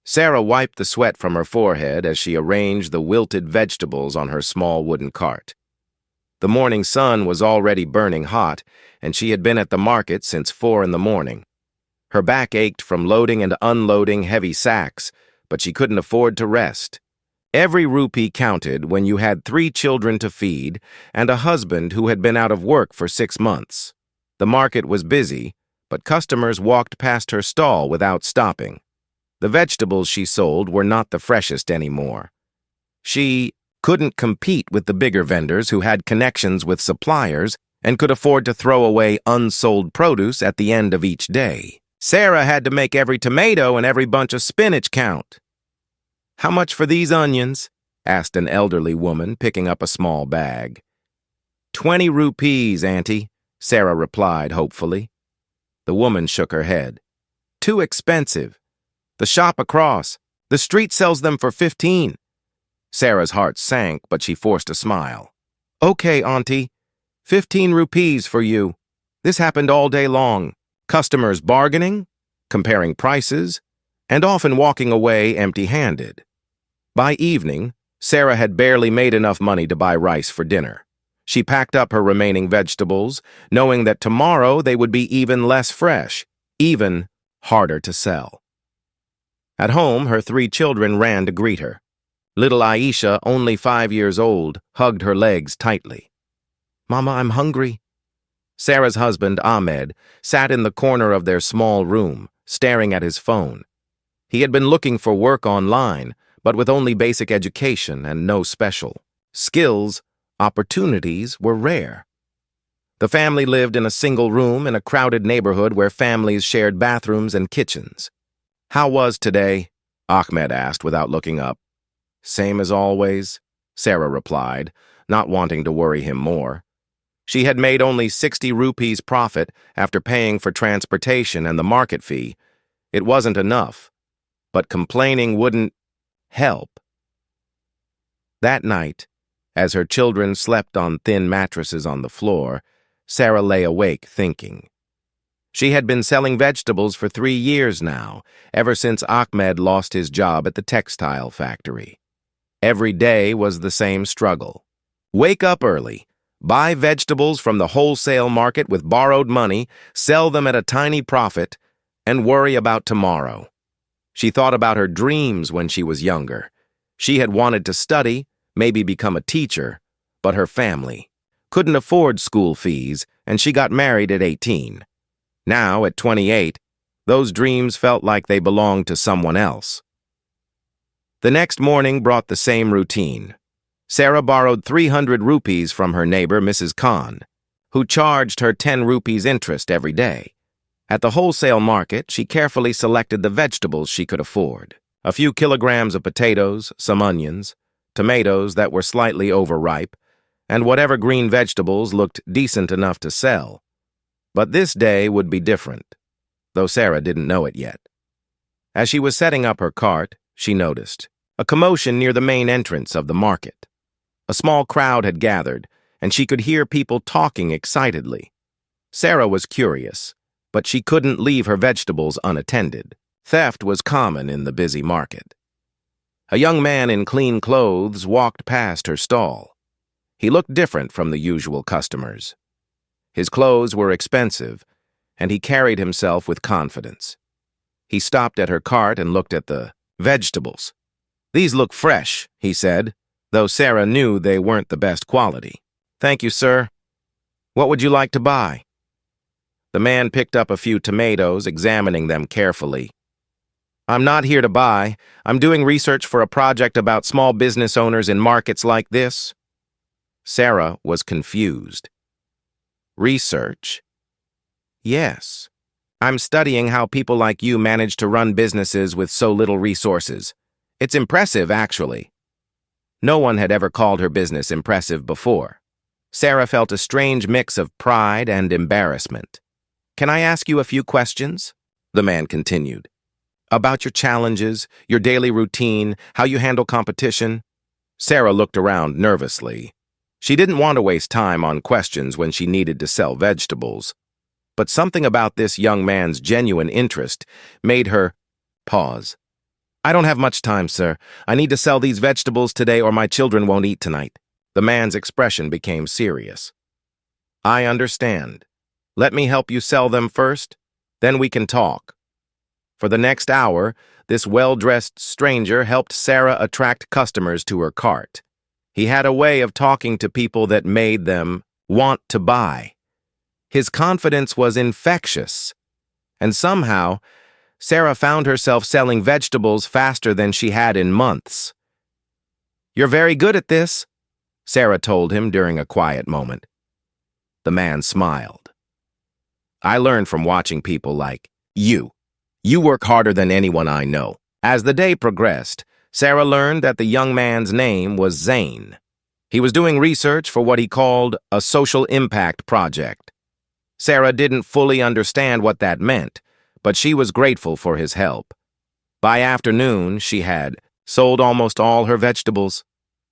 Sarah wiped the sweat from her forehead as she arranged the wilted vegetables on her small wooden cart. The morning sun was already burning hot, and she had been at the market since 4 in the morning. Her back ached from loading and unloading heavy sacks, but she couldn't afford to rest. Every rupee counted when you had 3 children to feed and a husband who had been out of work for 6 months. The market was busy, but customers walked past her stall without stopping. The vegetables she sold were not the freshest anymore. She couldn't compete with the bigger vendors who had connections with suppliers and could afford to throw away unsold produce at the end of each day. Sarah had to make every tomato and every bunch of spinach count. "How much for these onions?" asked an elderly woman, picking up a small bag. 20 rupees, Auntie," Sarah replied hopefully. The woman shook her head. "Too expensive. The shop across, the street sells them for 15. Sarah's heart sank, but she forced a smile. "Okay, Auntie, 15 rupees for you." This happened all day long. Customers bargaining, comparing prices, and often walking away empty-handed. By evening, Sarah had barely made enough money to buy rice for dinner. She packed up her remaining vegetables, knowing that tomorrow they would be even less fresh, even harder to sell. At home, her 3 children ran to greet her. Little Aisha, only 5 years old, hugged her legs tightly. "Mama, I'm hungry." Sarah's husband, Ahmed, sat in the corner of their small room, staring at his phone. He had been looking for work online, but with only basic education and no special skills, opportunities were rare. The family lived in a single room in a crowded neighborhood where families shared bathrooms and kitchens. "How was today?" Ahmed asked without looking up. "Same as always," Sarah replied, not wanting to worry him more. She had made only 60 rupees profit after paying for transportation and the market fee. It wasn't enough, but complaining wouldn't help. That night, as her children slept on thin mattresses on the floor, Sarah lay awake thinking. She had been selling vegetables for 3 years now, ever since Ahmed lost his job at the textile factory. Every day was the same struggle. Wake up early, buy vegetables from the wholesale market with borrowed money, sell them at a tiny profit, and worry about tomorrow. She thought about her dreams when she was younger. She had wanted to study, maybe become a teacher, but her family couldn't afford school fees, and she got married at 18. Now, at 28, those dreams felt like they belonged to someone else. The next morning brought the same routine. Sarah borrowed 300 rupees from her neighbor, Mrs. Khan, who charged her 10 rupees interest every day. At the wholesale market, she carefully selected the vegetables she could afford. A few kilograms of potatoes, some onions, tomatoes that were slightly overripe, and whatever green vegetables looked decent enough to sell. But this day would be different, though Sarah didn't know it yet. As she was setting up her cart, she noticed a commotion near the main entrance of the market. A small crowd had gathered, and she could hear people talking excitedly. Sarah was curious, but she couldn't leave her vegetables unattended. Theft was common in the busy market. A young man in clean clothes walked past her stall. He looked different from the usual customers. His clothes were expensive, and he carried himself with confidence. He stopped at her cart and looked at the vegetables. "These look fresh," he said, though Sarah knew they weren't the best quality. "Thank you, sir. What would you like to buy?" The man picked up a few tomatoes, examining them carefully. "I'm not here to buy. I'm doing research for a project about small business owners in markets like this." Sarah was confused. "Research?" "Yes. I'm studying how people like you manage to run businesses with so little resources. It's impressive, actually." No one had ever called her business impressive before. Sarah felt a strange mix of pride and embarrassment. "Can I ask you a few questions?" the man continued. "About your challenges, your daily routine, how you handle competition?" Sarah looked around nervously. She didn't want to waste time on questions when she needed to sell vegetables. But something about this young man's genuine interest made her pause. I don't have much time, sir. I need to sell these vegetables today or my children won't eat tonight. The man's expression became serious. I understand. Let me help you sell them first, then we can talk. For the next hour, this well-dressed stranger helped Sarah attract customers to her cart. He had a way of talking to people that made them want to buy. His confidence was infectious, and somehow, Sarah found herself selling vegetables faster than she had in months. "You're very good at this," Sarah told him during a quiet moment. The man smiled. "I learned from watching people like you. You work harder than anyone I know." As the day progressed, Sarah learned that the young man's name was Zane. He was doing research for what he called a social impact project. Sarah didn't fully understand what that meant, but she was grateful for his help. By afternoon, she had sold almost all her vegetables.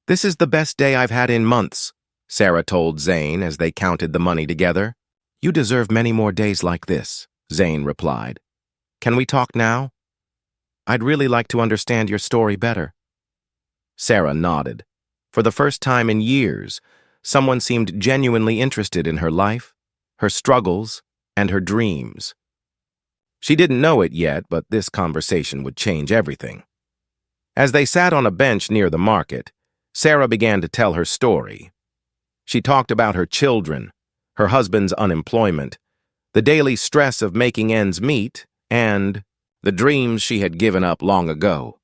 "This is the best day I've had in months," Sarah told Zane as they counted the money together. "You deserve many more days like this," Zane replied. "Can we talk now? I'd really like to understand your story better." Sarah nodded. For the first time in years, someone seemed genuinely interested in her life, her struggles, and her dreams. She didn't know it yet, but this conversation would change everything. As they sat on a bench near the market, Sarah began to tell her story. She talked about her children, her husband's unemployment, the daily stress of making ends meet, and the dreams she had given up long ago.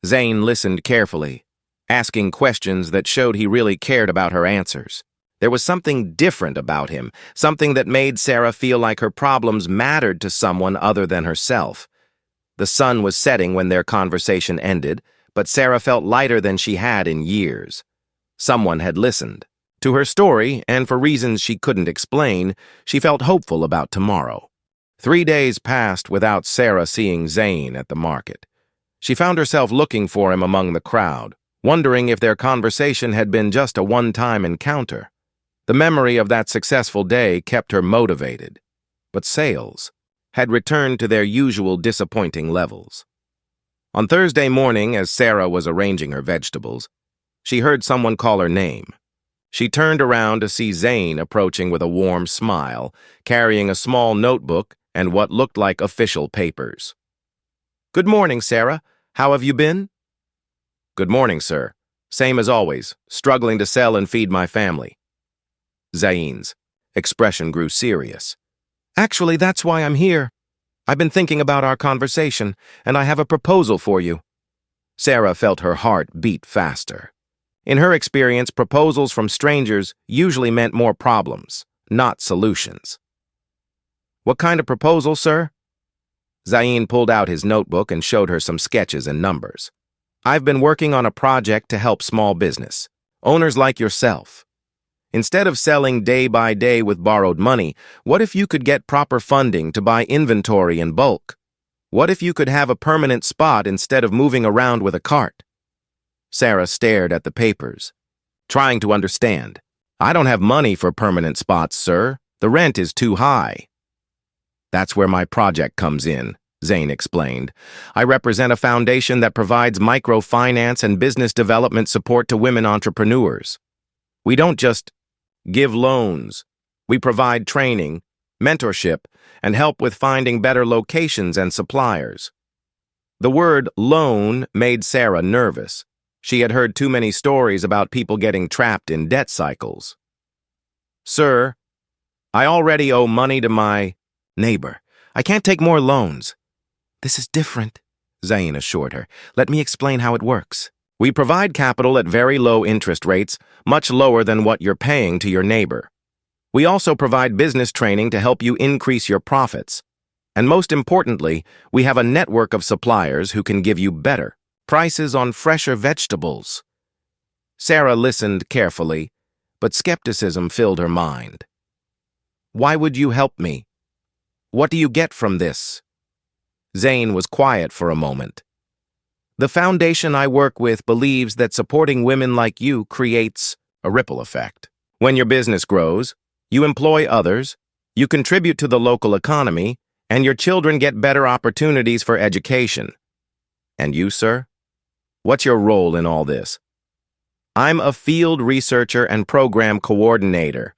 Zane listened carefully, asking questions that showed he really cared about her answers. There was something different about him, something that made Sarah feel like her problems mattered to someone other than herself. The sun was setting when their conversation ended, but Sarah felt lighter than she had in years. Someone had listened to her story, and for reasons she couldn't explain, she felt hopeful about tomorrow. 3 days passed without Sarah seeing Zane at the market. She found herself looking for him among the crowd, wondering if their conversation had been just a one-time encounter. The memory of that successful day kept her motivated, but sales had returned to their usual disappointing levels. On Thursday morning, as Sarah was arranging her vegetables, she heard someone call her name. She turned around to see Zane approaching with a warm smile, carrying a small notebook and what looked like official papers. "Good morning, Sarah. How have you been?" "Good morning, sir. Same as always, struggling to sell and feed my family." Zane's expression grew serious. "Actually, that's why I'm here. I've been thinking about our conversation, and I have a proposal for you." Sarah felt her heart beat faster. In her experience, proposals from strangers usually meant more problems, not solutions. "What kind of proposal, sir?" Zane pulled out his notebook and showed her some sketches and numbers. "I've been working on a project to help small business, owners like yourself. Instead of selling day by day with borrowed money, what if you could get proper funding to buy inventory in bulk? What if you could have a permanent spot instead of moving around with a cart?" Sarah stared at the papers, trying to understand. "I don't have money for permanent spots, sir. The rent is too high." "That's where my project comes in," Zane explained. "I represent a foundation that provides microfinance and business development support to women entrepreneurs. We don't just give loans. We provide training, mentorship, and help with finding better locations and suppliers." The word loan made Sarah nervous. She had heard too many stories about people getting trapped in debt cycles. "Sir, I already owe money to my neighbor. I can't take more loans." "This is different," Zane assured her. "Let me explain how it works. We provide capital at very low interest rates, much lower than what you're paying to your neighbor. We also provide business training to help you increase your profits. And most importantly, we have a network of suppliers who can give you better prices on fresher vegetables." Sarah listened carefully, but skepticism filled her mind. "Why would you help me? What do you get from this?" Zane was quiet for a moment. "The foundation I work with believes that supporting women like you creates a ripple effect. When your business grows, you employ others, you contribute to the local economy, and your children get better opportunities for education. And you, sir? What's your role in all this? I'm a field researcher and program coordinator.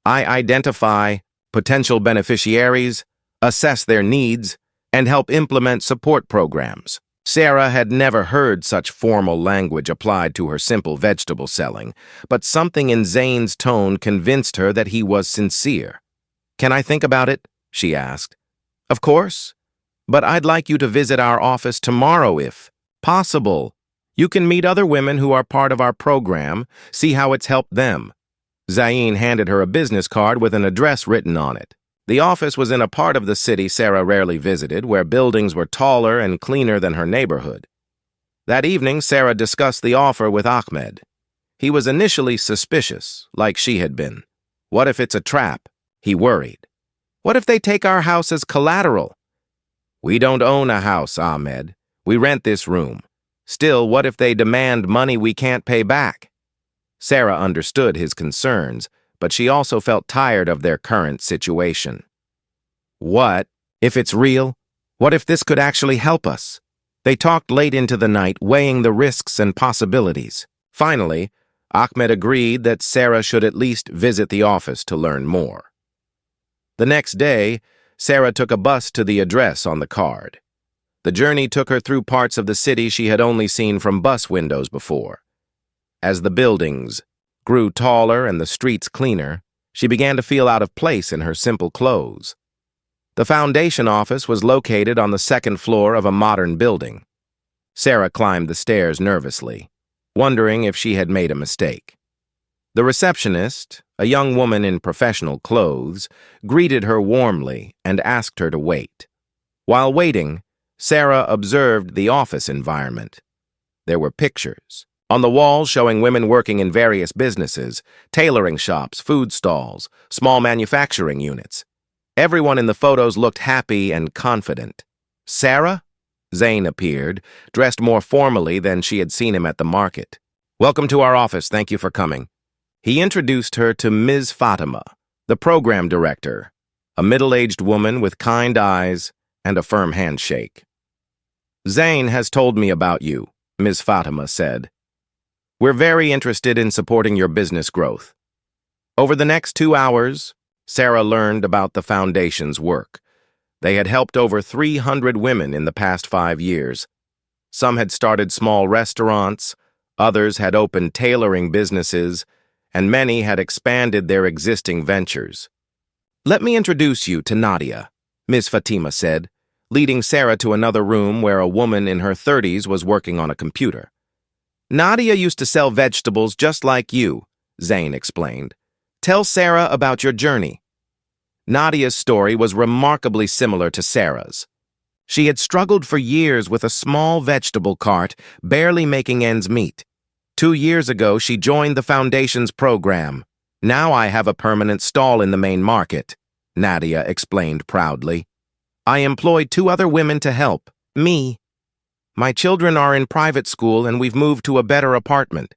I identify potential beneficiaries, assess their needs, and help implement support programs. Sarah had never heard such formal language applied to her simple vegetable selling, but something in Zane's tone convinced her that he was sincere. "Can I think about it?" she asked. "Of course, but I'd like you to visit our office tomorrow if possible. You can meet other women who are part of our program, see how it's helped them." Zane handed her a business card with an address written on it. The office was in a part of the city Sarah rarely visited, where buildings were taller and cleaner than her neighborhood. That evening, Sarah discussed the offer with Ahmed. He was initially suspicious, like she had been. What if it's a trap? He worried. What if they take our house as collateral? We don't own a house, Ahmed. We rent this room. Still, what if they demand money we can't pay back? Sarah understood his concerns, but she also felt tired of their current situation. What if it's real? What if this could actually help us? They talked late into the night, weighing the risks and possibilities. Finally, Ahmed agreed that Sarah should at least visit the office to learn more. The next day, Sarah took a bus to the address on the card. The journey took her through parts of the city she had only seen from bus windows before. As the buildings grew taller and the streets cleaner, she began to feel out of place in her simple clothes. The foundation office was located on the second floor of a modern building. Sarah climbed the stairs nervously, wondering if she had made a mistake. The receptionist, a young woman in professional clothes, greeted her warmly and asked her to wait. While waiting, Sarah observed the office environment. There were pictures on the walls showing women working in various businesses, tailoring shops, food stalls, small manufacturing units. Everyone in the photos looked happy and confident. "Sarah?" Zane appeared, dressed more formally than she had seen him at the market. "Welcome to our office. Thank you for coming." He introduced her to Ms. Fatima, the program director, a middle-aged woman with kind eyes and a firm handshake. "Zane has told me about you," Ms. Fatima said. "We're very interested in supporting your business growth." Over the next 2 hours, Sarah learned about the foundation's work. They had helped over 300 women in the past 5 years. Some had started small restaurants, others had opened tailoring businesses, and many had expanded their existing ventures. "Let me introduce you to Nadia," Ms. Fatima said, leading Sarah to another room where a woman in her 30s was working on a computer. "Nadia used to sell vegetables just like you," Zane explained. "Tell Sarah about your journey." Nadia's story was remarkably similar to Sarah's. She had struggled for years with a small vegetable cart, barely making ends meet. 2 years ago, she joined the Foundation's program. "Now I have a permanent stall in the main market," Nadia explained proudly. "I employed 2 other women to help me. My children are in private school and we've moved to a better apartment."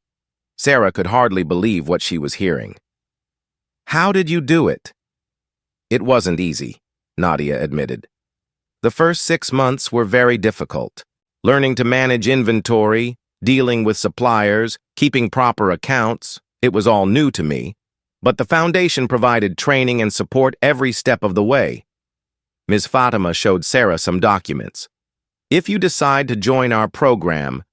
Sarah could hardly believe what she was hearing. "How did you do it?" "It wasn't easy," Nadia admitted. "The first 6 months were very difficult. Learning to manage inventory, dealing with suppliers, keeping proper accounts, it was all new to me. But the Foundation provided training and support every step of the way." Ms. Fatima showed Sarah some documents. "If you decide to join our program,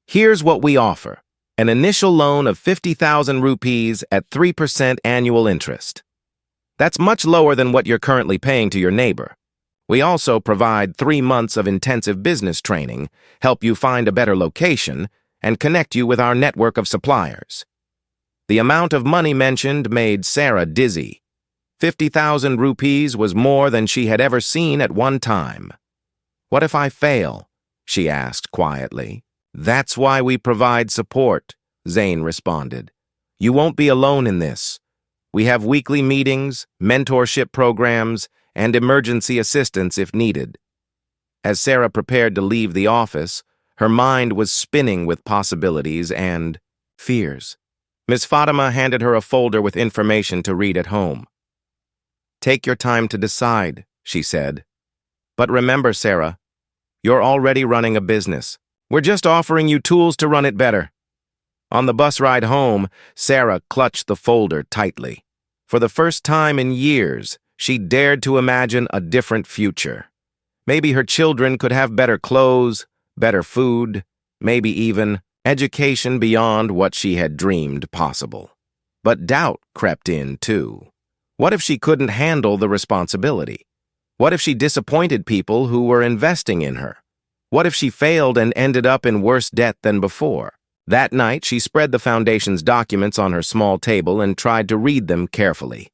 here's what we offer: an initial loan of 50,000 rupees at 3% annual interest. That's much lower than what you're currently paying to your neighbor. We also provide 3 months of intensive business training, help you find a better location, and connect you with our network of suppliers." The amount of money mentioned made Sarah dizzy. 50,000 rupees was more than she had ever seen at one time. "What if I fail?" she asked quietly. "That's why we provide support," Zane responded. "You won't be alone in this. We have weekly meetings, mentorship programs, and emergency assistance if needed." As Sarah prepared to leave the office, her mind was spinning with possibilities and fears. Ms. Fatima handed her a folder with information to read at home. "Take your time to decide," she said. "But remember, Sarah, you're already running a business. We're just offering you tools to run it better." On the bus ride home, Sarah clutched the folder tightly. For the first time in years, she dared to imagine a different future. Maybe her children could have better clothes, better food, maybe even education beyond what she had dreamed possible. But doubt crept in, too. What if she couldn't handle the responsibility? What if she disappointed people who were investing in her? What if she failed and ended up in worse debt than before? That night, she spread the foundation's documents on her small table and tried to read them carefully.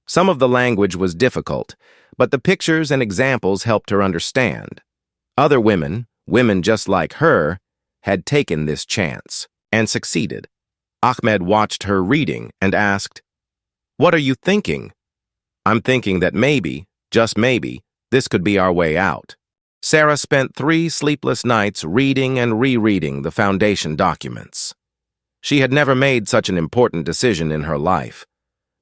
Some of the language was difficult, but the pictures and examples helped her understand. Other women just like her, had taken this chance and succeeded. Ahmed watched her reading and asked, "What are you thinking?" "I'm thinking that maybe, just maybe, this could be our way out." Sarah spent 3 sleepless nights reading and rereading the foundation documents. She had never made such an important decision in her life.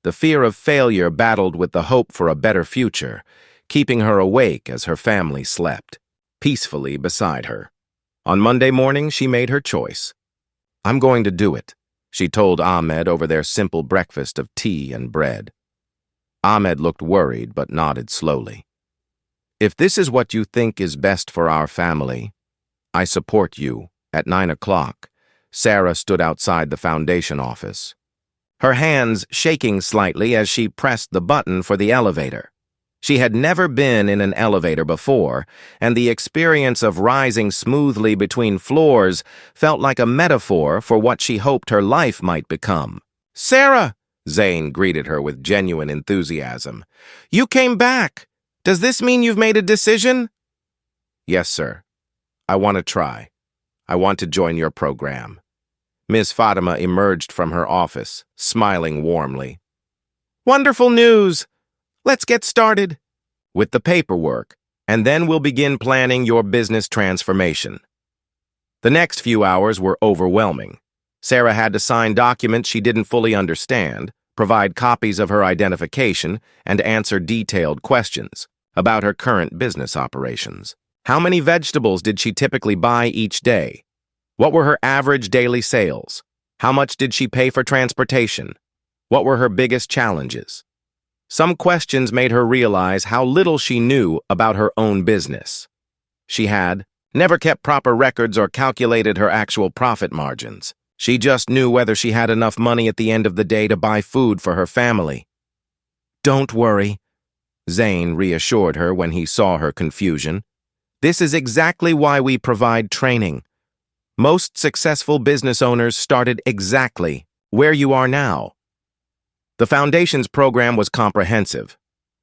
The fear of failure battled with the hope for a better future, keeping her awake as her family slept, peacefully beside her. On Monday morning, she made her choice. "I'm going to do it," she told Ahmed over their simple breakfast of tea and bread. Ahmed looked worried but nodded slowly. "If this is what you think is best for our family, I support you." At 9 o'clock, Sarah stood outside the foundation office, her hands shaking slightly as she pressed the button for the elevator. She had never been in an elevator before, and the experience of rising smoothly between floors felt like a metaphor for what she hoped her life might become. "Sarah!" Zane greeted her with genuine enthusiasm. "You came back! Does this mean you've made a decision?" "Yes, sir. I want to try. I want to join your program." Ms. Fatima emerged from her office, smiling warmly. "Wonderful news! Let's get started with the paperwork, and then we'll begin planning your business transformation." The next few hours were overwhelming. Sarah had to sign documents she didn't fully understand, provide copies of her identification, and answer detailed questions about her current business operations. How many vegetables did she typically buy each day? What were her average daily sales? How much did she pay for transportation? What were her biggest challenges? Some questions made her realize how little she knew about her own business. She had never kept proper records or calculated her actual profit margins. She just knew whether she had enough money at the end of the day to buy food for her family. "Don't worry," Zane reassured her when he saw her confusion. "This is exactly why we provide training. Most successful business owners started exactly where you are now." The Foundation's program was comprehensive.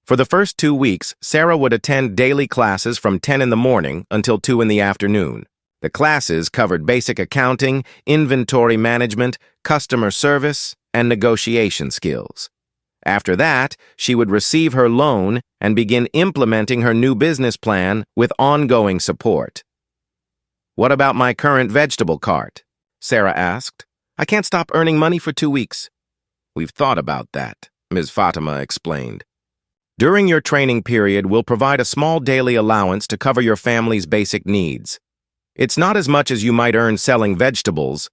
For the first 2 weeks, Sarah would attend daily classes from 10 in the morning until 2 in the afternoon. The classes covered basic accounting, inventory management, customer service, and negotiation skills. After that, she would receive her loan and begin implementing her new business plan with ongoing support. "What about my current vegetable cart?" Sarah asked. "I can't stop earning money for 2 weeks. "We've thought about that," Ms. Fatima explained. "During your training period, we'll provide a small daily allowance to cover your family's basic needs. It's not as much as you might earn selling vegetables,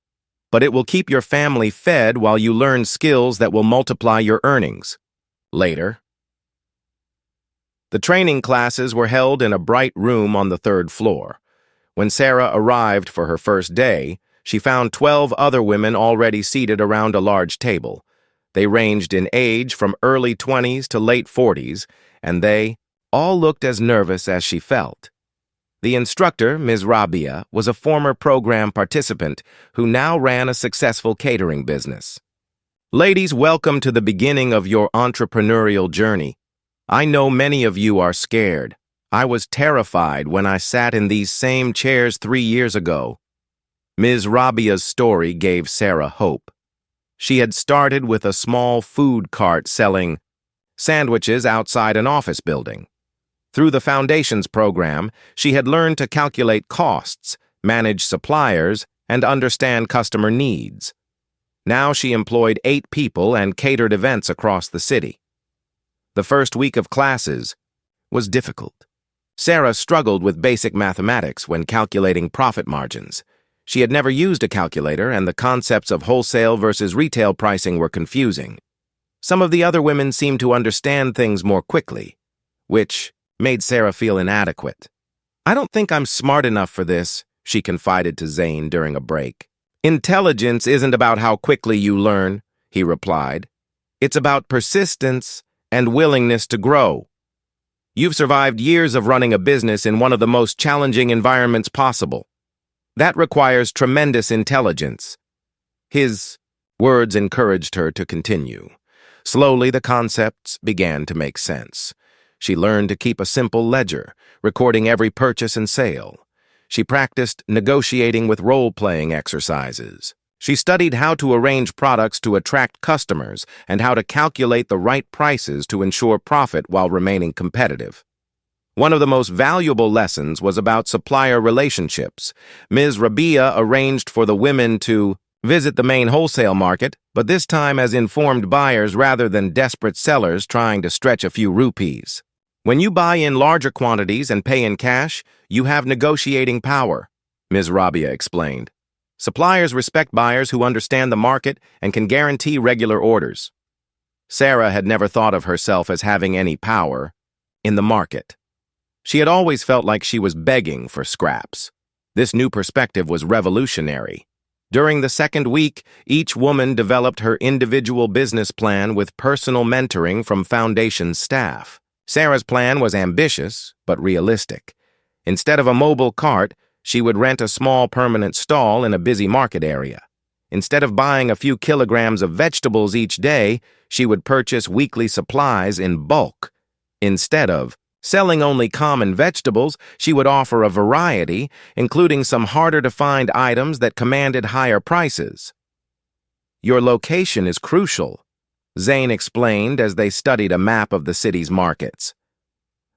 but it will keep your family fed while you learn skills that will multiply your earnings later." The training classes were held in a bright room on the 3rd floor. When Sarah arrived for her first day, she found 12 other women already seated around a large table. They ranged in age from early 20s to late 40s, and they all looked as nervous as she felt. The instructor, Ms. Rabia, was a former program participant who now ran a successful catering business. "Ladies, welcome to the beginning of your entrepreneurial journey. I know many of you are scared. I was terrified when I sat in these same chairs 3 years ago." Ms. Rabia's story gave Sarah hope. She had started with a small food cart selling sandwiches outside an office building. Through the Foundation's program, she had learned to calculate costs, manage suppliers, and understand customer needs. Now she employed 8 people and catered events across the city. The first week of classes was difficult. Sarah struggled with basic mathematics when calculating profit margins. She had never used a calculator, and the concepts of wholesale versus retail pricing were confusing. Some of the other women seemed to understand things more quickly, which made Sarah feel inadequate. "I don't think I'm smart enough for this," she confided to Zane during a break. "Intelligence isn't about how quickly you learn," he replied. "It's about persistence and willingness to grow. You've survived years of running a business in one of the most challenging environments possible. That requires tremendous intelligence." His words encouraged her to continue. Slowly, the concepts began to make sense. She learned to keep a simple ledger, recording every purchase and sale. She practiced negotiating with role-playing exercises. She studied how to arrange products to attract customers and how to calculate the right prices to ensure profit while remaining competitive. One of the most valuable lessons was about supplier relationships. Ms. Rabia arranged for the women to visit the main wholesale market, but this time as informed buyers rather than desperate sellers trying to stretch a few rupees. "When you buy in larger quantities and pay in cash, you have negotiating power," Ms. Rabia explained. "Suppliers respect buyers who understand the market and can guarantee regular orders." Sarah had never thought of herself as having any power in the market. She had always felt like she was begging for scraps. This new perspective was revolutionary. During the second week, each woman developed her individual business plan with personal mentoring from Foundation staff. Sarah's plan was ambitious, but realistic. Instead of a mobile cart, she would rent a small permanent stall in a busy market area. Instead of buying a few kilograms of vegetables each day, she would purchase weekly supplies in bulk. Instead of selling only common vegetables, she would offer a variety, including some harder-to-find items that commanded higher prices. "Your location is crucial," Zane explained as they studied a map of the city's markets.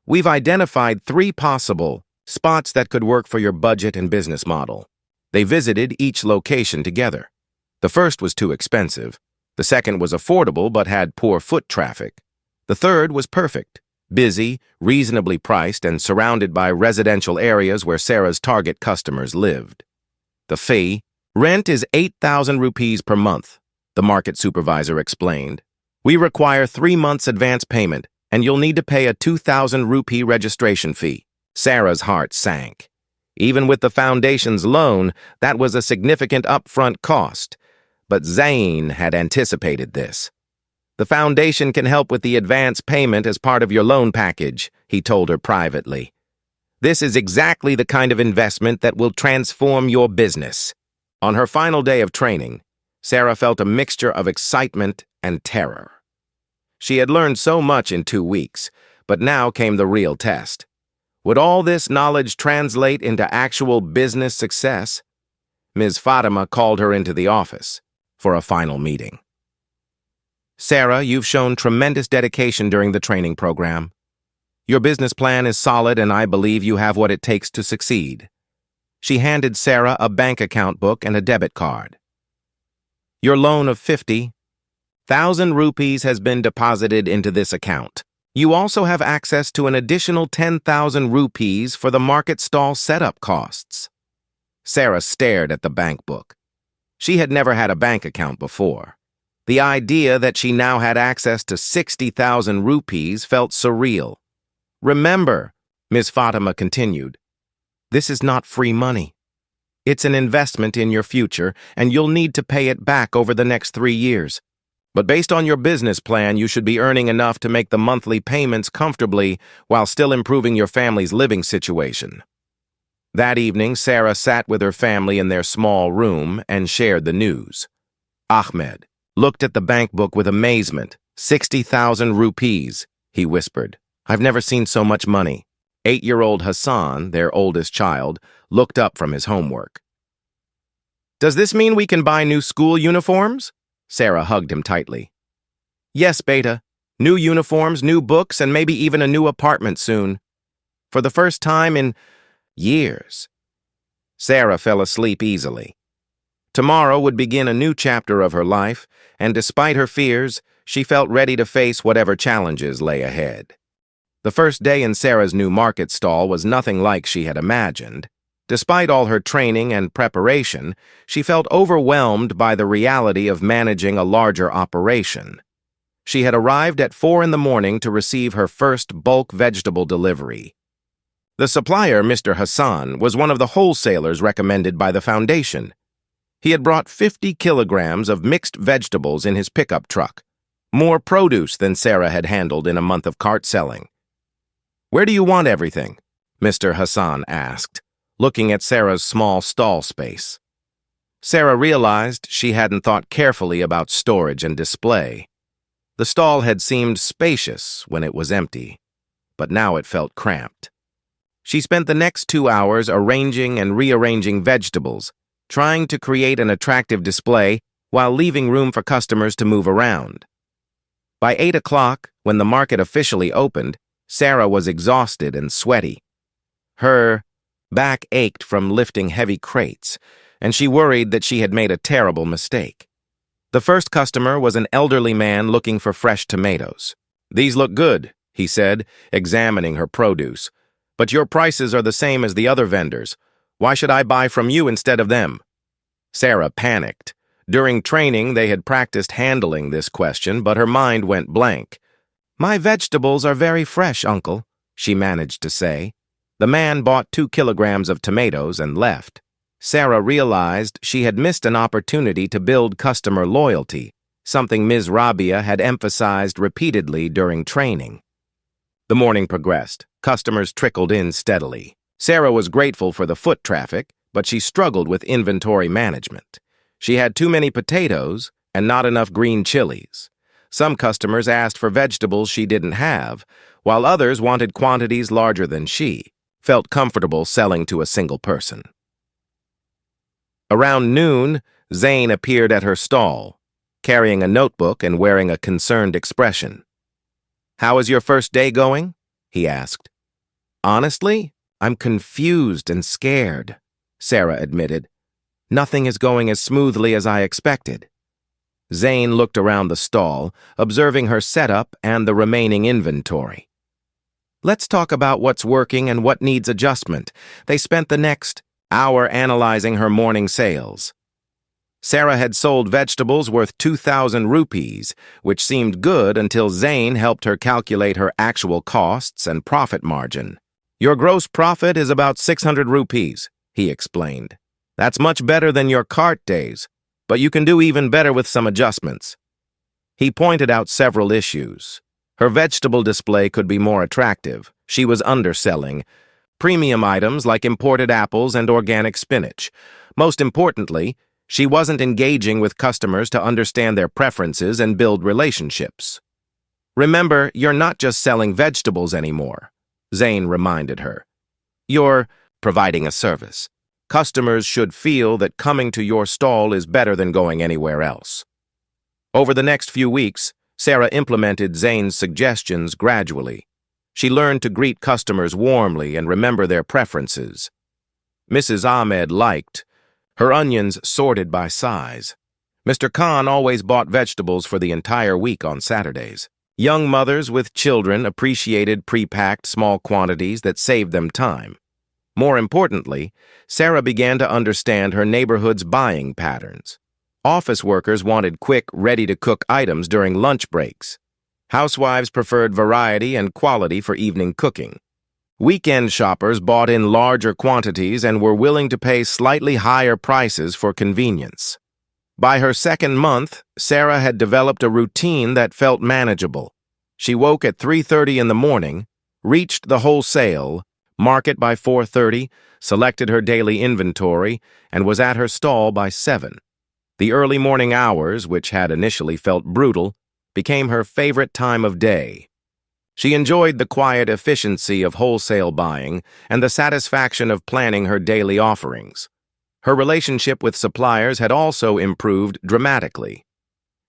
"We've identified 3 possible spots that could work for your budget and business model." They visited each location together. The first was too expensive. The second was affordable but had poor foot traffic. The third was perfect. Busy, reasonably priced, and surrounded by residential areas where Sarah's target customers lived. The fee? "Rent is 8,000 rupees per month," the market supervisor explained. "We require 3 months advance payment, and you'll need to pay a 2,000 rupee registration fee." Sarah's heart sank. Even with the Foundation's loan, that was a significant upfront cost. But Zane had anticipated this. "The Foundation can help with the advance payment as part of your loan package," he told her privately. "This is exactly the kind of investment that will transform your business." On her final day of training, Sarah felt a mixture of excitement and terror. She had learned so much in 2 weeks, but now came the real test. Would all this knowledge translate into actual business success? Ms. Fatima called her into the office for a final meeting. "Sarah, you've shown tremendous dedication during the training program. Your business plan is solid, and I believe you have what it takes to succeed." She handed Sarah a bank account book and a debit card. "Your loan of 50,000 rupees has been deposited into this account. You also have access to an additional 10,000 rupees for the market stall setup costs." Sarah stared at the bank book. She had never had a bank account before. The idea that she now had access to 60,000 rupees felt surreal. "Remember," Ms. Fatima continued, "this is not free money. It's an investment in your future, and you'll need to pay it back over the next 3 years. But based on your business plan, you should be earning enough to make the monthly payments comfortably while still improving your family's living situation." That evening, Sarah sat with her family in their small room and shared the news. Ahmed looked at the bank book with amazement. 60,000 rupees, he whispered. "I've never seen so much money." 8-year-old Hassan, their oldest child, looked up from his homework. "Does this mean we can buy new school uniforms?" Sarah hugged him tightly. "Yes, Beta. New uniforms, new books, and maybe even a new apartment soon. For the first time in years." Sarah fell asleep easily. Tomorrow would begin a new chapter of her life, and despite her fears, she felt ready to face whatever challenges lay ahead. The first day in Sarah's new market stall was nothing like she had imagined. Despite all her training and preparation, she felt overwhelmed by the reality of managing a larger operation. She had arrived at 4 in the morning to receive her first bulk vegetable delivery. The supplier, Mr. Hassan, was one of the wholesalers recommended by the foundation. He had brought 50 kilograms of mixed vegetables in his pickup truck, more produce than Sarah had handled in a month of cart selling. "Where do you want everything?" Mr. Hassan asked, looking at Sarah's small stall space. Sarah realized she hadn't thought carefully about storage and display. The stall had seemed spacious when it was empty, but now it felt cramped. She spent the next 2 hours arranging and rearranging vegetables, trying to create an attractive display while leaving room for customers to move around. By 8 o'clock, when the market officially opened, Sarah was exhausted and sweaty. Her back ached from lifting heavy crates, and she worried that she had made a terrible mistake. The first customer was an elderly man looking for fresh tomatoes. "These look good," he said, examining her produce. "But your prices are the same as the other vendors. Why should I buy from you instead of them?" Sarah panicked. During training, they had practiced handling this question, but her mind went blank. "My vegetables are very fresh, Uncle," she managed to say. The man bought 2 kilograms of tomatoes and left. Sarah realized she had missed an opportunity to build customer loyalty, something Ms. Rabia had emphasized repeatedly during training. The morning progressed. Customers trickled in steadily. Sarah was grateful for the foot traffic, but she struggled with inventory management. She had too many potatoes and not enough green chilies. Some customers asked for vegetables she didn't have, while others wanted quantities larger than she felt comfortable selling to a single person. Around noon, Zane appeared at her stall, carrying a notebook and wearing a concerned expression. "How is your first day going?" he asked. "Honestly, I'm confused and scared," Sarah admitted. "Nothing is going as smoothly as I expected." Zane looked around the stall, observing her setup and the remaining inventory. "Let's talk about what's working and what needs adjustment." They spent the next hour analyzing her morning sales. Sarah had sold vegetables worth 2,000 rupees, which seemed good until Zane helped her calculate her actual costs and profit margin. "Your gross profit is about 600 rupees, he explained. "That's much better than your cart days, but you can do even better with some adjustments." He pointed out several issues. Her vegetable display could be more attractive. She was underselling premium items like imported apples and organic spinach. Most importantly, she wasn't engaging with customers to understand their preferences and build relationships. "Remember, you're not just selling vegetables anymore," Zane reminded her. "You're providing a service. Customers should feel that coming to your stall is better than going anywhere else." Over the next few weeks, Sarah implemented Zane's suggestions gradually. She learned to greet customers warmly and remember their preferences. Mrs. Ahmed liked her onions sorted by size. Mr. Khan always bought vegetables for the entire week on Saturdays. Young mothers with children appreciated pre-packed small quantities that saved them time. More importantly, Sarah began to understand her neighborhood's buying patterns. Office workers wanted quick, ready-to-cook items during lunch breaks. Housewives preferred variety and quality for evening cooking. Weekend shoppers bought in larger quantities and were willing to pay slightly higher prices for convenience. By her second month, Sarah had developed a routine that felt manageable. She woke at 3:30 in the morning, reached the wholesale market by 4:30, selected her daily inventory, and was at her stall by 7. The early morning hours, which had initially felt brutal, became her favorite time of day. She enjoyed the quiet efficiency of wholesale buying and the satisfaction of planning her daily offerings. Her relationship with suppliers had also improved dramatically.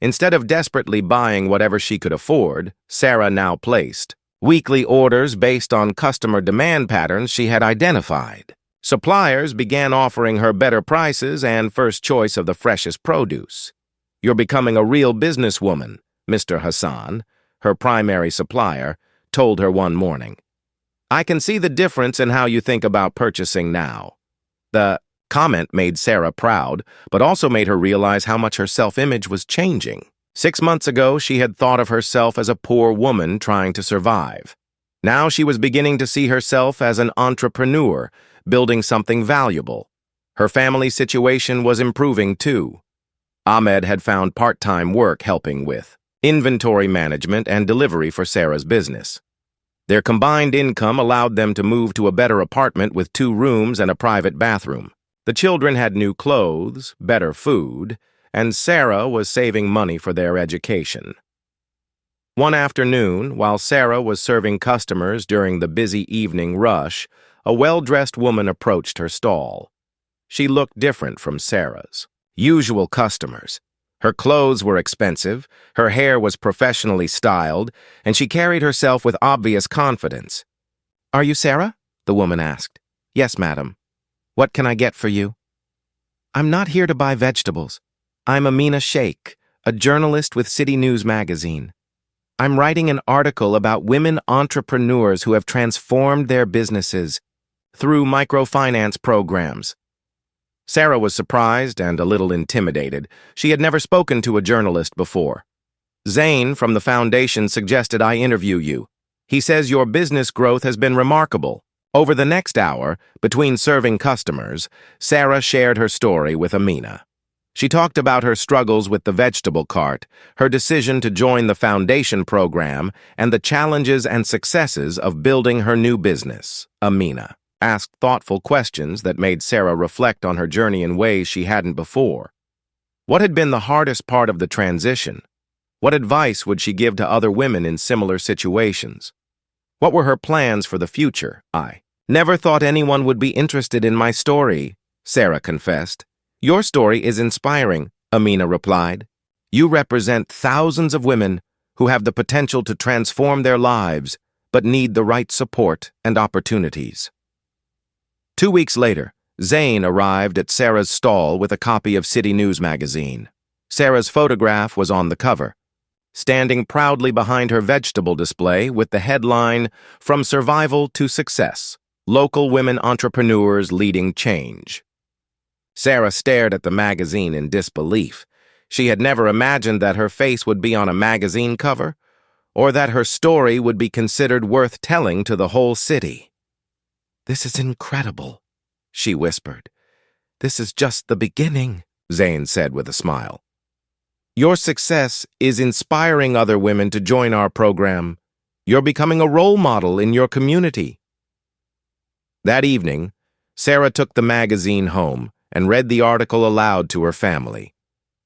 Instead of desperately buying whatever she could afford, Sarah now placed weekly orders based on customer demand patterns she had identified. Suppliers began offering her better prices and first choice of the freshest produce. "You're becoming a real businesswoman," Mr. Hassan, her primary supplier, told her one morning. "I can see the difference in how you think about purchasing now." The comment made Sarah proud, but also made her realize how much her self-image was changing. 6 months ago, she had thought of herself as a poor woman trying to survive. Now she was beginning to see herself as an entrepreneur, building something valuable. Her family situation was improving too. Ahmed had found part-time work helping with inventory management and delivery for Sarah's business. Their combined income allowed them to move to a better apartment with 2 rooms and a private bathroom. The children had new clothes, better food, and Sarah was saving money for their education. One afternoon, while Sarah was serving customers during the busy evening rush, a well-dressed woman approached her stall. She looked different from Sarah's usual customers. Her clothes were expensive, her hair was professionally styled, and she carried herself with obvious confidence. "Are you Sarah?" the woman asked. "Yes, madam. What can I get for you?" "I'm not here to buy vegetables. I'm Amina Sheikh, a journalist with City News magazine. I'm writing an article about women entrepreneurs who have transformed their businesses through microfinance programs." Sarah was surprised and a little intimidated. She had never spoken to a journalist before. "Zain from the foundation suggested I interview you. He says your business growth has been remarkable." Over the next hour, between serving customers, Sarah shared her story with Amina. She talked about her struggles with the vegetable cart, her decision to join the foundation program, and the challenges and successes of building her new business. Amina asked thoughtful questions that made Sarah reflect on her journey in ways she hadn't before. What had been the hardest part of the transition? What advice would she give to other women in similar situations? What were her plans for the future? "I never thought anyone would be interested in my story," Sarah confessed. "Your story is inspiring," Amina replied. "You represent thousands of women who have the potential to transform their lives, but need the right support and opportunities." 2 weeks later, Zain arrived at Sarah's stall with a copy of City News magazine. Sarah's photograph was on the cover, standing proudly behind her vegetable display with the headline, "From Survival to Success, Local Women Entrepreneurs Leading Change." Sarah stared at the magazine in disbelief. She had never imagined that her face would be on a magazine cover, or that her story would be considered worth telling to the whole city. "This is incredible," she whispered. "This is just the beginning," Zain said with a smile. "Your success is inspiring other women to join our program. You're becoming a role model in your community." That evening, Sarah took the magazine home and read the article aloud to her family.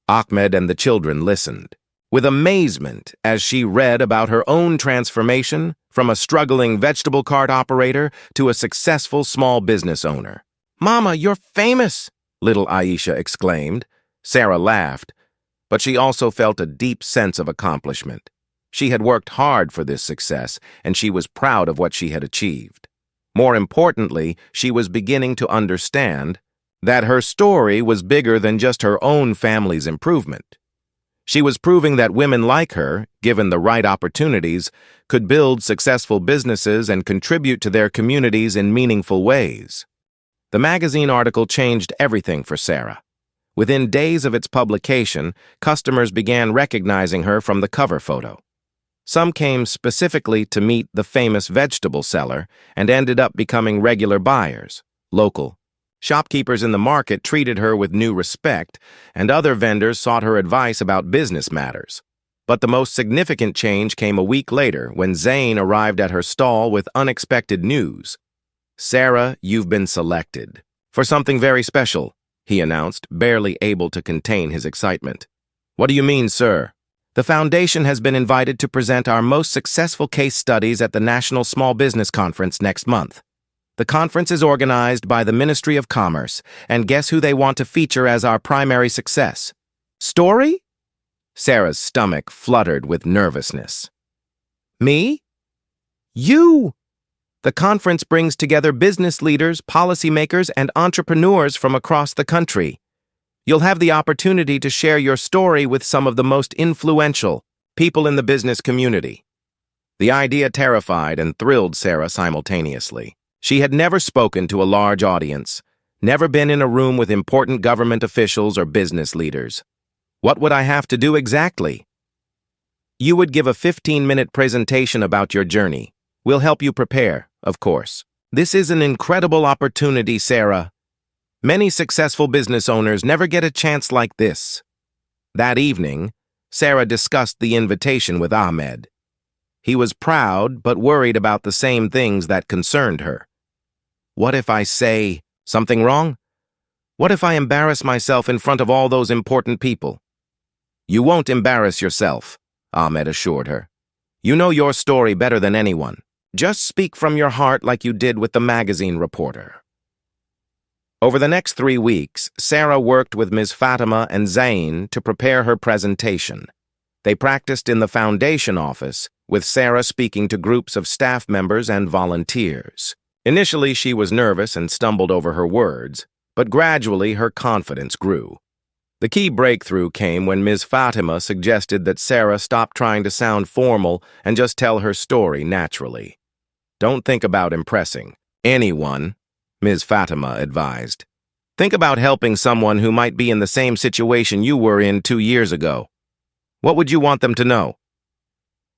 Ahmed and the children listened with amazement as she read about her own transformation from a struggling vegetable cart operator to a successful small business owner. "Mama, you're famous!" little Aisha exclaimed. Sarah laughed, but she also felt a deep sense of accomplishment. She had worked hard for this success, and she was proud of what she had achieved. More importantly, she was beginning to understand that her story was bigger than just her own family's improvement. She was proving that women like her, given the right opportunities, could build successful businesses and contribute to their communities in meaningful ways. The magazine article changed everything for Sarah. Within days of its publication, customers began recognizing her from the cover photo. Some came specifically to meet the famous vegetable seller and ended up becoming regular buyers. Local shopkeepers in the market treated her with new respect, and other vendors sought her advice about business matters. But the most significant change came a week later when Zain arrived at her stall with unexpected news. "Sarah, you've been selected for something very special," he announced, barely able to contain his excitement. "What do you mean, sir?" "The foundation has been invited to present our most successful case studies at the National Small Business Conference next month. The conference is organized by the Ministry of Commerce, and guess who they want to feature as our primary success story?" Sarah's stomach fluttered with nervousness. "Me? You!" The conference brings together business leaders, policymakers, and entrepreneurs from across the country. You'll have the opportunity to share your story with some of the most influential people in the business community. The idea terrified and thrilled Sarah simultaneously. She had never spoken to a large audience, never been in a room with important government officials or business leaders. What would I have to do exactly? You would give a 15-minute presentation about your journey. We'll help you prepare, of course. This is an incredible opportunity, Sarah. Many successful business owners never get a chance like this. That evening, Sarah discussed the invitation with Ahmed. He was proud but worried about the same things that concerned her. What if I say something wrong? What if I embarrass myself in front of all those important people? You won't embarrass yourself, Ahmed assured her. You know your story better than anyone. Just speak from your heart like you did with the magazine reporter. Over the next 3 weeks, Sarah worked with Ms. Fatima and Zain to prepare her presentation. They practiced in the foundation office, with Sarah speaking to groups of staff members and volunteers. Initially, she was nervous and stumbled over her words, but gradually her confidence grew. The key breakthrough came when Ms. Fatima suggested that Sarah stop trying to sound formal and just tell her story naturally. Don't think about impressing anyone, Ms. Fatima advised. Think about helping someone who might be in the same situation you were in 2 years ago. What would you want them to know?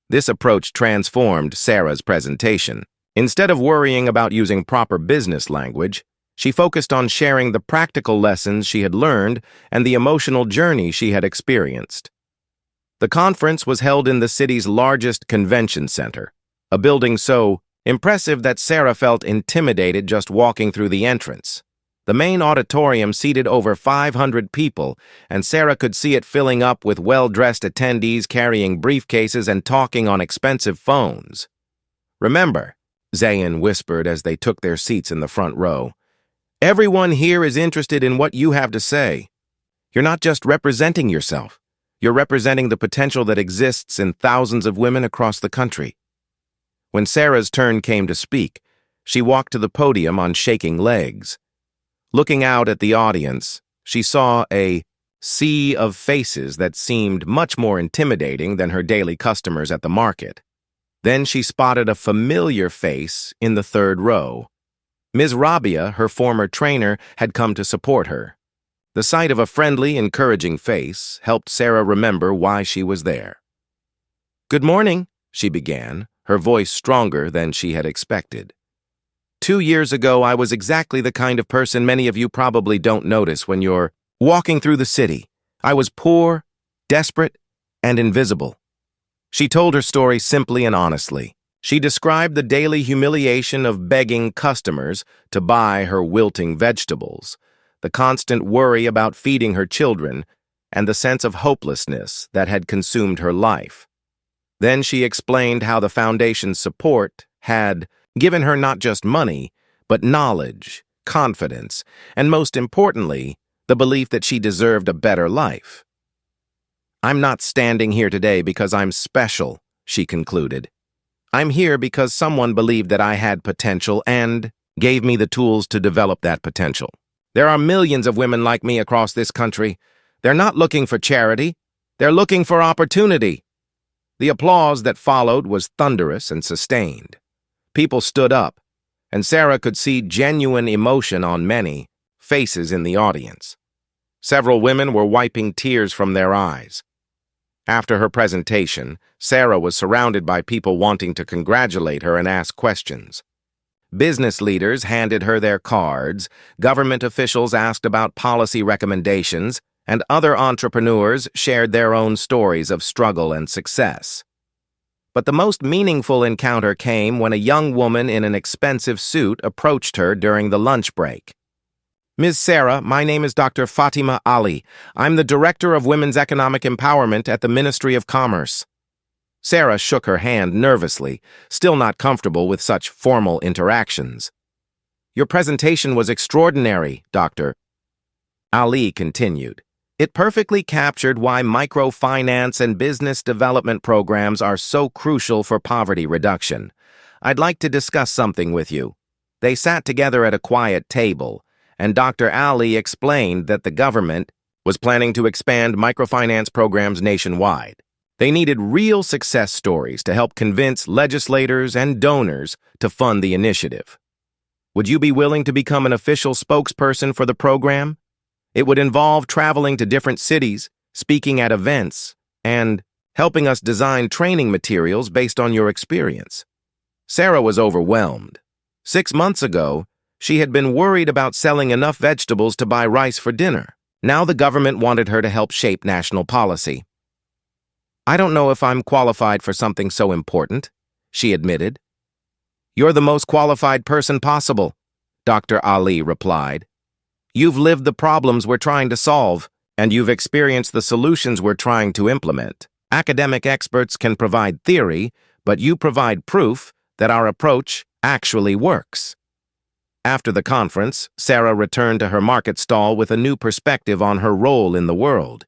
This approach transformed Sarah's presentation. Instead of worrying about using proper business language, she focused on sharing the practical lessons she had learned and the emotional journey she had experienced. The conference was held in the city's largest convention center, a building so impressive that Sarah felt intimidated just walking through the entrance. The main auditorium seated over 500 people, and Sarah could see it filling up with well-dressed attendees carrying briefcases and talking on expensive phones. Remember, Zayn whispered as they took their seats in the front row, everyone here is interested in what you have to say. You're not just representing yourself. You're representing the potential that exists in thousands of women across the country. When Sarah's turn came to speak, she walked to the podium on shaking legs. Looking out at the audience, she saw a sea of faces that seemed much more intimidating than her daily customers at the market. Then she spotted a familiar face in the third row. Ms. Rabia, her former trainer, had come to support her. The sight of a friendly, encouraging face helped Sarah remember why she was there. "Good morning," she began, her voice stronger than she had expected. 2 years ago, I was exactly the kind of person many of you probably don't notice when you're walking through the city. I was poor, desperate, and invisible. She told her story simply and honestly. She described the daily humiliation of begging customers to buy her wilting vegetables, the constant worry about feeding her children, and the sense of hopelessness that had consumed her life. Then she explained how the foundation's support had given her not just money, but knowledge, confidence, and most importantly, the belief that she deserved a better life. I'm not standing here today because I'm special, she concluded. I'm here because someone believed that I had potential and gave me the tools to develop that potential. There are millions of women like me across this country. They're not looking for charity. They're looking for opportunity. The applause that followed was thunderous and sustained. People stood up, and Sarah could see genuine emotion on many faces in the audience. Several women were wiping tears from their eyes. After her presentation, Sarah was surrounded by people wanting to congratulate her and ask questions. Business leaders handed her their cards, government officials asked about policy recommendations, and other entrepreneurs shared their own stories of struggle and success. But the most meaningful encounter came when a young woman in an expensive suit approached her during the lunch break. Ms. Sarah, my name is Dr. Fatima Ali. I'm the Director of Women's Economic Empowerment at the Ministry of Commerce. Sarah shook her hand nervously, still not comfortable with such formal interactions. Your presentation was extraordinary, Dr. Ali continued. It perfectly captured why microfinance and business development programs are so crucial for poverty reduction. I'd like to discuss something with you. They sat together at a quiet table, and Dr. Ali explained that the government was planning to expand microfinance programs nationwide. They needed real success stories to help convince legislators and donors to fund the initiative. Would you be willing to become an official spokesperson for the program? It would involve traveling to different cities, speaking at events, and helping us design training materials based on your experience. Sarah was overwhelmed. 6 months ago, she had been worried about selling enough vegetables to buy rice for dinner. Now the government wanted her to help shape national policy. "I don't know if I'm qualified for something so important," she admitted. "You're the most qualified person possible," Dr. Ali replied. "You've lived the problems we're trying to solve, and you've experienced the solutions we're trying to implement. Academic experts can provide theory, but you provide proof that our approach actually works." After the conference, Sarah returned to her market stall with a new perspective on her role in the world.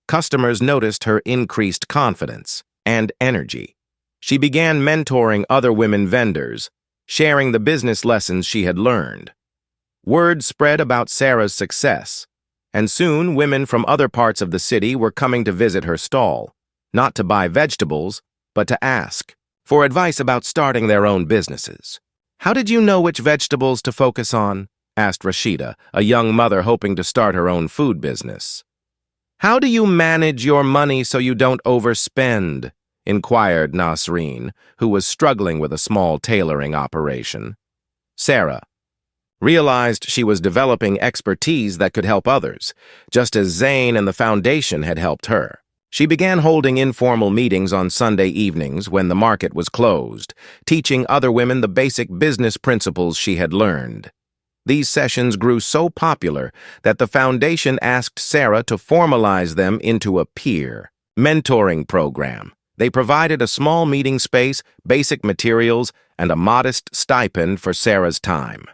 Customers noticed her increased confidence and energy. She began mentoring other women vendors, sharing the business lessons she had learned. Word spread about Sarah's success, and soon women from other parts of the city were coming to visit her stall, not to buy vegetables, but to ask for advice about starting their own businesses. "How did you know which vegetables to focus on?" asked Rashida, a young mother hoping to start her own food business. "How do you manage your money so you don't overspend?" inquired Nasreen, who was struggling with a small tailoring operation. Sarah realized she was developing expertise that could help others, just as Zayn and the foundation had helped her. She began holding informal meetings on Sunday evenings when the market was closed, teaching other women the basic business principles she had learned. These sessions grew so popular that the foundation asked Sarah to formalize them into a peer mentoring program. They provided a small meeting space, basic materials, and a modest stipend for Sarah's time.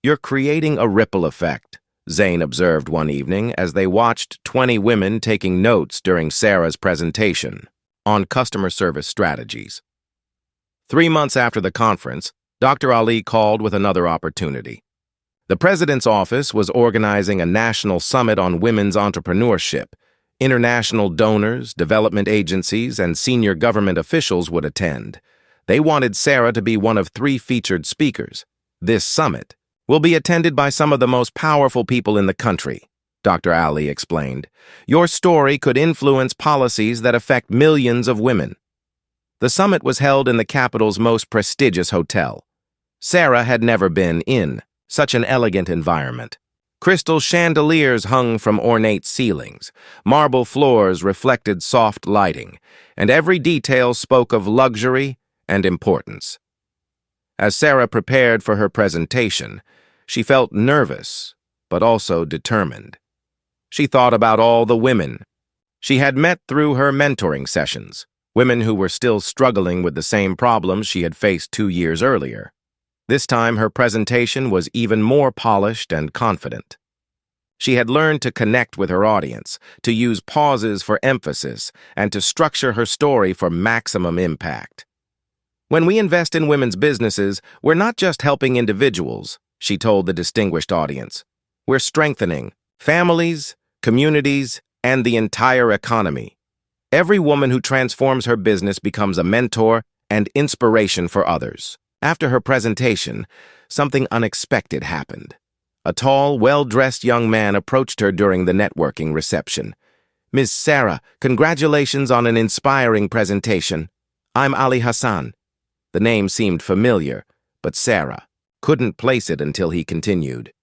"You're creating a ripple effect," Zayn observed one evening as they watched 20 women taking notes during Sarah's presentation on customer service strategies. 3 months after the conference, Dr. Ali called with another opportunity. The president's office was organizing a national summit on women's entrepreneurship. International donors, development agencies, and senior government officials would attend. They wanted Sarah to be one of 3 featured speakers. "This summit will be attended by some of the most powerful people in the country," Dr. Ali explained. "Your story could influence policies that affect millions of women." The summit was held in the capital's most prestigious hotel. Sarah had never been in such an elegant environment. Crystal chandeliers hung from ornate ceilings, marble floors reflected soft lighting, and every detail spoke of luxury and importance. As Sarah prepared for her presentation, she felt nervous, but also determined. She thought about all the women she had met through her mentoring sessions, women who were still struggling with the same problems she had faced 2 years earlier. This time, her presentation was even more polished and confident. She had learned to connect with her audience, to use pauses for emphasis, and to structure her story for maximum impact. "When we invest in women's businesses, we're not just helping individuals," she told the distinguished audience. "We're strengthening families, communities, and the entire economy. Every woman who transforms her business becomes a mentor and inspiration for others." After her presentation, something unexpected happened. A tall, well-dressed young man approached her during the networking reception. "Ms. Sarah, congratulations on an inspiring presentation. I'm Ali Hassan." The name seemed familiar, but Sarah couldn't place it until he continued.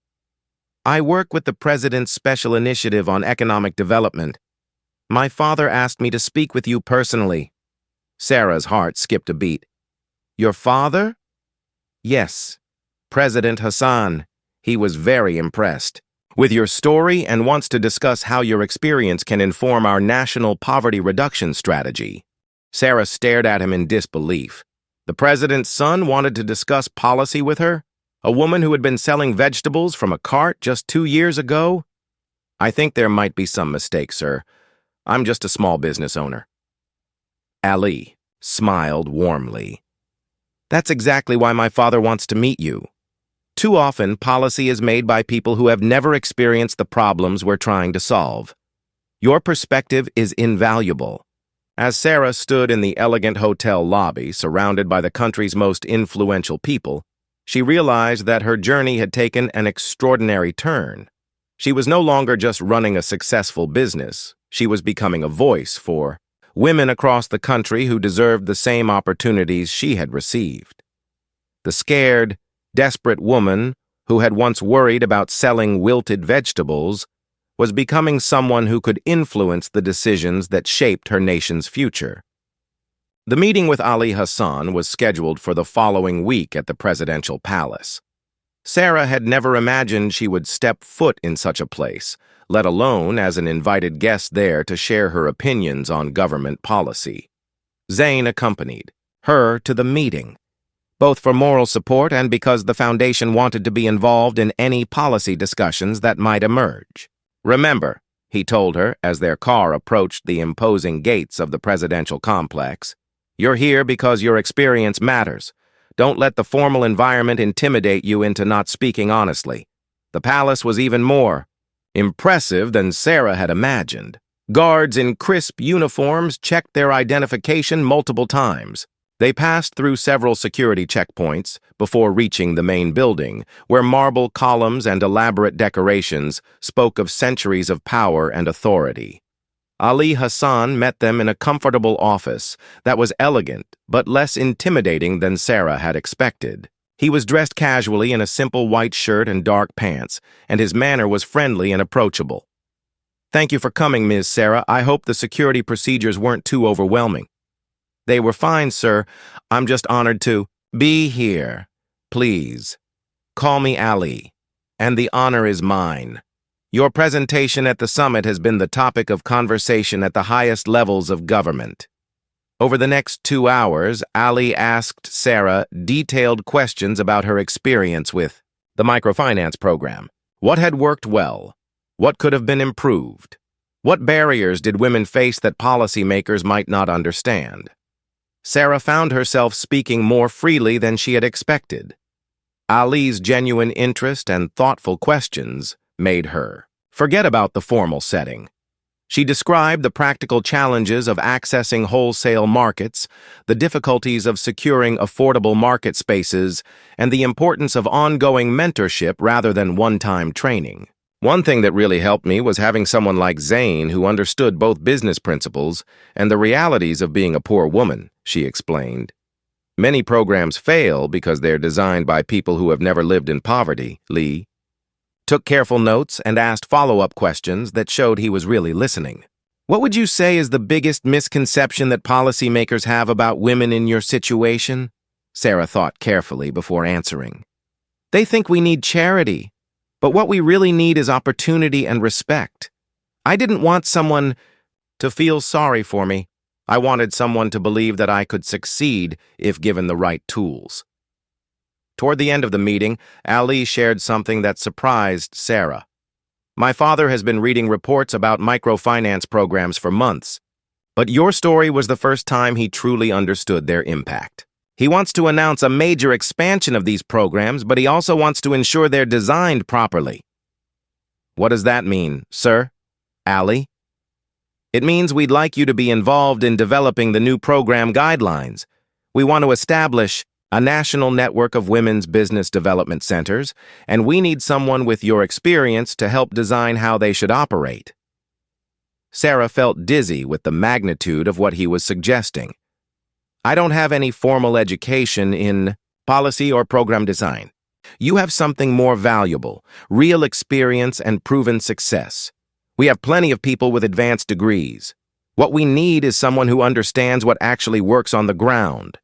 "I work with the President's Special Initiative on Economic Development. My father asked me to speak with you personally." Sarah's heart skipped a beat. "Your father?" "Yes, President Hassan. He was very impressed with your story and wants to discuss how your experience can inform our national poverty reduction strategy." Sarah stared at him in disbelief. The president's son wanted to discuss policy with her? A woman who had been selling vegetables from a cart just 2 years ago? "I think there might be some mistake, sir. I'm just a small business owner." Ali smiled warmly. "That's exactly why my father wants to meet you. Too often, policy is made by people who have never experienced the problems we're trying to solve. Your perspective is invaluable, As Sarah stood in the elegant hotel lobby, surrounded by the country's most influential people, she realized that her journey had taken an extraordinary turn. She was no longer just running a successful business. She was becoming a voice for women across the country who deserved the same opportunities she had received. The scared, desperate woman who had once worried about selling wilted vegetables was becoming someone who could influence the decisions that shaped her nation's future. The meeting with Ali Hassan was scheduled for the following week at the presidential palace. Sarah had never imagined she would step foot in such a place, let alone as an invited guest there to share her opinions on government policy. Zayn accompanied her to the meeting, both for moral support and because the foundation wanted to be involved in any policy discussions that might emerge. "Remember," he told her as their car approached the imposing gates of the presidential complex, "you're here because your experience matters. Don't let the formal environment intimidate you into not speaking honestly." The palace was even more impressive than Sarah had imagined. Guards in crisp uniforms checked their identification multiple times. They passed through several security checkpoints before reaching the main building, where marble columns and elaborate decorations spoke of centuries of power and authority. Ali Hassan met them in a comfortable office that was elegant but less intimidating than Sarah had expected. He was dressed casually in a simple white shirt and dark pants, and his manner was friendly and approachable. "Thank you for coming, Ms. Sarah. I hope the security procedures weren't too overwhelming." "They were fine, sir. I'm just honored to be here. Please, call me Ali, and the honor is mine. Your presentation at the summit has been the topic of conversation at the highest levels of government." Over the next 2 hours, Ali asked Sarah detailed questions about her experience with the microfinance program. What had worked well? What could have been improved? What barriers did women face that policymakers might not understand? Sarah found herself speaking more freely than she had expected. Ali's genuine interest and thoughtful questions made her forget about the formal setting. She described the practical challenges of accessing wholesale markets, the difficulties of securing affordable market spaces, and the importance of ongoing mentorship rather than one-time training. "One thing that really helped me was having someone like Zayn who understood both business principles and the realities of being a poor woman," she explained. "Many programs fail because they're designed by people who have never lived in poverty." Lee took careful notes and asked follow-up questions that showed he was really listening. "What would you say is the biggest misconception that policymakers have about women in your situation?" Sarah thought carefully before answering. "They think we need charity, but what we really need is opportunity and respect. I didn't want someone to feel sorry for me. I wanted someone to believe that I could succeed if given the right tools." Toward the end of the meeting, Ali shared something that surprised Sarah. "My father has been reading reports about microfinance programs for months, but your story was the first time he truly understood their impact. He wants to announce a major expansion of these programs, but he also wants to ensure they're designed properly." "What does that mean, sir?" Ali. "It means we'd like you to be involved in developing the new program guidelines. We want to establish a national network of women's business development centers, and we need someone with your experience to help design how they should operate." Sarah felt dizzy with the magnitude of what he was suggesting. "I don't have any formal education in policy or program design. You have something more valuable, real experience and proven success. We have plenty of people with advanced degrees. What we need is someone who understands what actually works on the ground."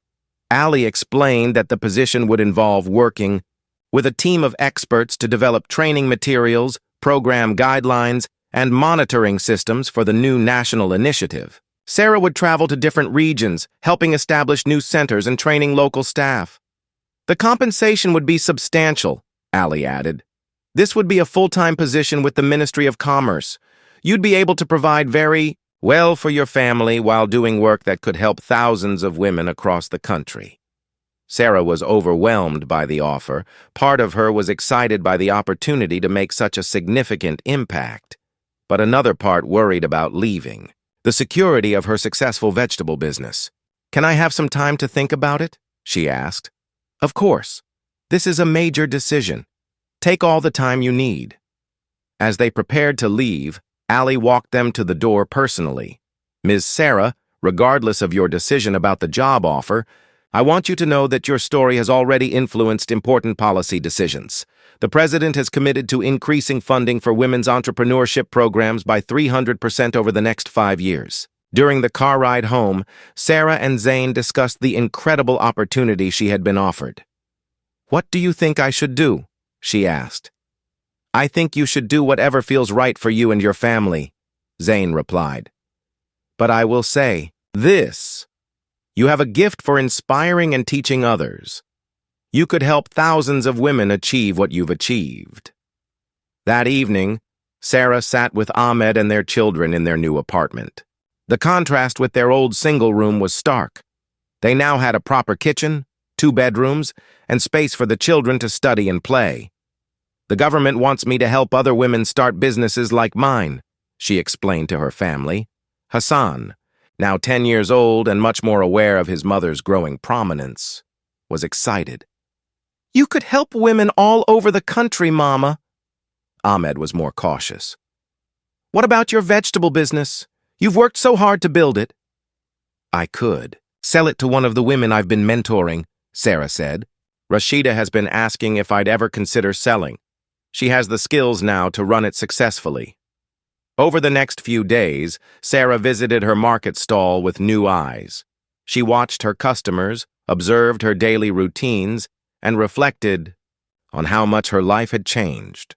Ali explained that the position would involve working with a team of experts to develop training materials, program guidelines, and monitoring systems for the new national initiative. Sarah would travel to different regions, helping establish new centers and training local staff. "The compensation would be substantial," Ali added. "This would be a full-time position with the Ministry of Commerce. You'd be able to provide very well for your family while doing work that could help thousands of women across the country." Sarah was overwhelmed by the offer. Part of her was excited by the opportunity to make such a significant impact, but another part worried about leaving. the security of her successful vegetable business. "Can I have some time to think about it?" she asked. "Of course. This is a major decision. Take all the time you need." As they prepared to leave, Allie walked them to the door personally. "Ms. Sarah, regardless of your decision about the job offer, I want you to know that your story has already influenced important policy decisions. The President has committed to increasing funding for women's entrepreneurship programs by 300% over the next 5 years." During the car ride home, Sarah and Zane discussed the incredible opportunity she had been offered. "What do you think I should do?" she asked. "I think you should do whatever feels right for you and your family," Zane replied. "But I will say this. You have a gift for inspiring and teaching others. You could help thousands of women achieve what you've achieved." That evening, Sarah sat with Ahmed and their children in their new apartment. The contrast with their old single room was stark. They now had a proper kitchen, 2 bedrooms, and space for the children to study and play. "The government wants me to help other women start businesses like mine," she explained to her family. Hassan, now 10 years old and much more aware of his mother's growing prominence, was excited. "You could help women all over the country, Mama." Ahmed was more cautious. "What about your vegetable business? You've worked so hard to build it." "I could sell it to one of the women I've been mentoring," Sarah said. "Rashida has been asking if I'd ever consider selling. She has the skills now to run it successfully." Over the next few days, Sarah visited her market stall with new eyes. She watched her customers, observed her daily routines, and reflected on how much her life had changed.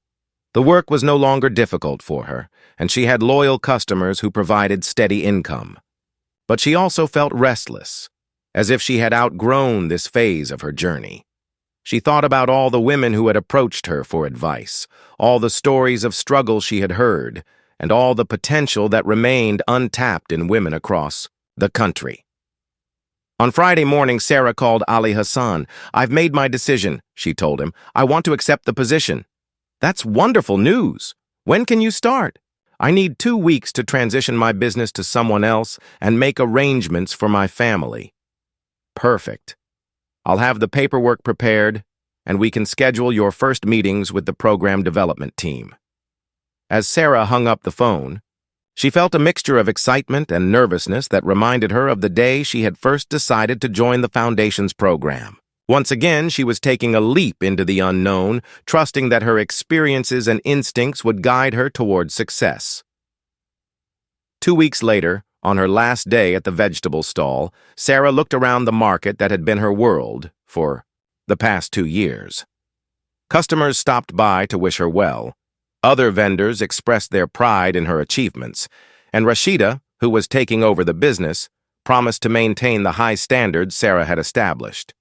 The work was no longer difficult for her, and she had loyal customers who provided steady income. But she also felt restless, as if she had outgrown this phase of her journey. She thought about all the women who had approached her for advice, all the stories of struggle she had heard, and all the potential that remained untapped in women across the country. On Friday morning, Sarah called Ali Hassan. "I've made my decision," she told him. "I want to accept the position." "That's wonderful news. When can you start?" "I need 2 weeks to transition my business to someone else and make arrangements for my family." "Perfect. I'll have the paperwork prepared, and we can schedule your first meetings with the program development team." As Sarah hung up the phone, she felt a mixture of excitement and nervousness that reminded her of the day she had first decided to join the Foundation's program. Once again, she was taking a leap into the unknown, trusting that her experiences and instincts would guide her towards success. 2 weeks later, on her last day at the vegetable stall, Sarah looked around the market that had been her world for the past 2 years. Customers stopped by to wish her well. Other vendors expressed their pride in her achievements, and Rashida, who was taking over the business, promised to maintain the high standards Sarah had established.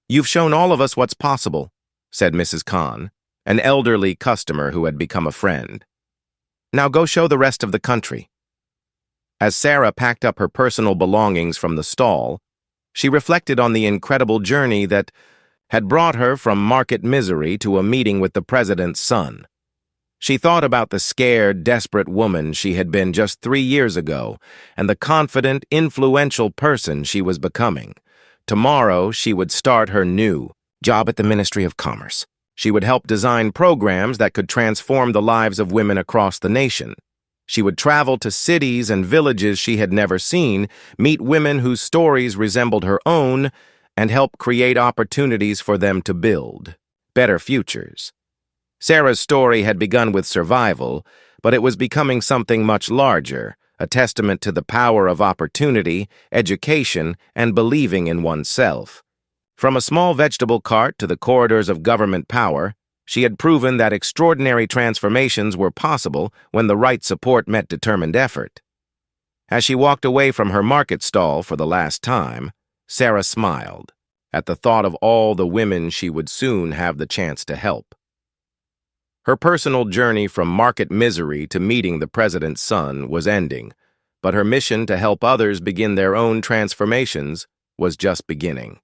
"You've shown all of us what's possible," said Mrs. Khan, an elderly customer who had become a friend. "Now go show the rest of the country." As Sarah packed up her personal belongings from the stall, she reflected on the incredible journey that had brought her from market misery to a meeting with the president's son. She thought about the scared, desperate woman she had been just 3 years ago and the confident, influential person she was becoming. Tomorrow, she would start her new job at the Ministry of Commerce. She would help design programs that could transform the lives of women across the nation. She would travel to cities and villages she had never seen, meet women whose stories resembled her own, and help create opportunities for them to build better futures. Sarah's story had begun with survival, but it was becoming something much larger, a testament to the power of opportunity, education, and believing in oneself. From a small vegetable cart to the corridors of government power, she had proven that extraordinary transformations were possible when the right support met determined effort. As she walked away from her market stall for the last time, Sarah smiled at the thought of all the women she would soon have the chance to help. Her personal journey from market misery to meeting the president's son was ending, but her mission to help others begin their own transformations was just beginning.